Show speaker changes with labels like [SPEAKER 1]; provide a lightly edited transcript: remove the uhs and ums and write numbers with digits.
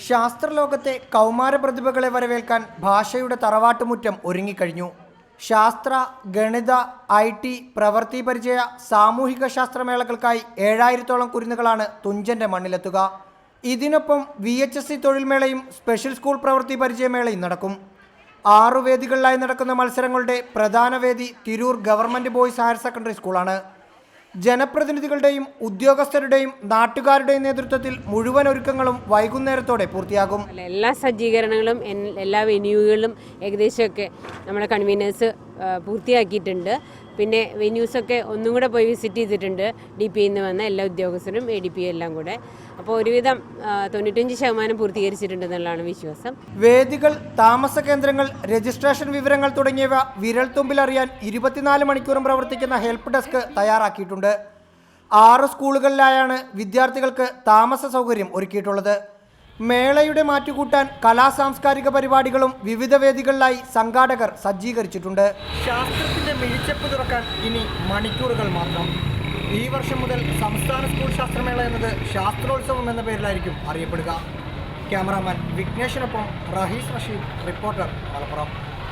[SPEAKER 1] ശാസ്ത്രലോകത്തെ കൗമാര പ്രതിഭകളെ വരവേൽക്കാൻ ഭാഷയുടെ തറവാട്ടുമുറ്റം ഒരുങ്ങിക്കഴിഞ്ഞു. ശാസ്ത്ര, ഗണിത, IT, പ്രവൃത്തി പരിചയ, സാമൂഹിക ശാസ്ത്രമേളകൾക്കായി 7000-ഓളം കുരുന്നുകളാണ് തുഞ്ചന്റെ മണ്ണിലെത്തുക. ഇതിനൊപ്പം VHSC തൊഴിൽമേളയും സ്പെഷ്യൽ സ്കൂൾ പ്രവൃത്തി പരിചയമേളയും നടക്കും. 6 വേദികളിലായി നടക്കുന്ന മത്സരങ്ങളുടെ പ്രധാന വേദി Tirur government boys higher secondary സ്കൂളാണ്. ജനപ്രതിനിധികളുടെയും ഉദ്യോഗസ്ഥരുടെയും നാട്ടുകാരുടെയും നേതൃത്വത്തിൽ മുഴുവൻ ഒരുക്കങ്ങളും വൈകുന്നേരത്തോടെ പൂർത്തിയാകും.
[SPEAKER 2] എല്ലാ സജ്ജീകരണങ്ങളും എല്ലാ വെന്യൂകളിലും ഏകദേശമൊക്കെ നമ്മുടെ കൺവീനേഴ്സ് പൂർത്തിയാക്കിയിട്ടുണ്ട്. പിന്നെ വെന്യൂസൊക്കെ ഒന്നും കൂടെ പോയി വിസിറ്റ് ചെയ്തിട്ടുണ്ട്. DPയിൽ നിന്ന് വന്ന എല്ലാ ഉദ്യോഗസ്ഥരും ADP എല്ലാം കൂടെ. അപ്പോൾ ഒരുവിധം 95% പൂർത്തീകരിച്ചിട്ടുണ്ടെന്നുള്ളതാണ് വിശ്വാസം.
[SPEAKER 1] വേദികൾ, താമസ കേന്ദ്രങ്ങൾ, രജിസ്ട്രേഷൻ വിവരങ്ങൾ തുടങ്ങിയവ വിരൽത്തുമ്പിലറിയാൻ 24 മണിക്കൂറും പ്രവർത്തിക്കുന്ന ഹെൽപ്പ് ഡെസ്ക് തയ്യാറാക്കിയിട്ടുണ്ട്. 6 സ്കൂളുകളിലായാണ് വിദ്യാർത്ഥികൾക്ക് താമസ സൗകര്യം ഒരുക്കിയിട്ടുള്ളത്. മേളയുടെ മാറ്റുകൂട്ടാൻ കലാസാംസ്കാരിക പരിപാടികളും വിവിധ വേദികളിലായി സംഘാടകർ സജ്ജീകരിച്ചിട്ടുണ്ട്. ശാസ്ത്രത്തിന്റെ മിഴിച്ചപ്പ് തുറക്കാൻ ഇനി മണിക്കൂറുകൾ മാത്രം. ഈ വർഷം മുതൽ സംസ്ഥാന സ്കൂൾ ശാസ്ത്രമേള എന്നത് ശാസ്ത്രോത്സവം എന്ന പേരിലായിരിക്കും അറിയപ്പെടുക. ക്യാമറാമാൻ വിഘ്നേഷിനൊപ്പം റഹീസ് റഷീദ്, റിപ്പോർട്ടർ, മലപ്പുറം.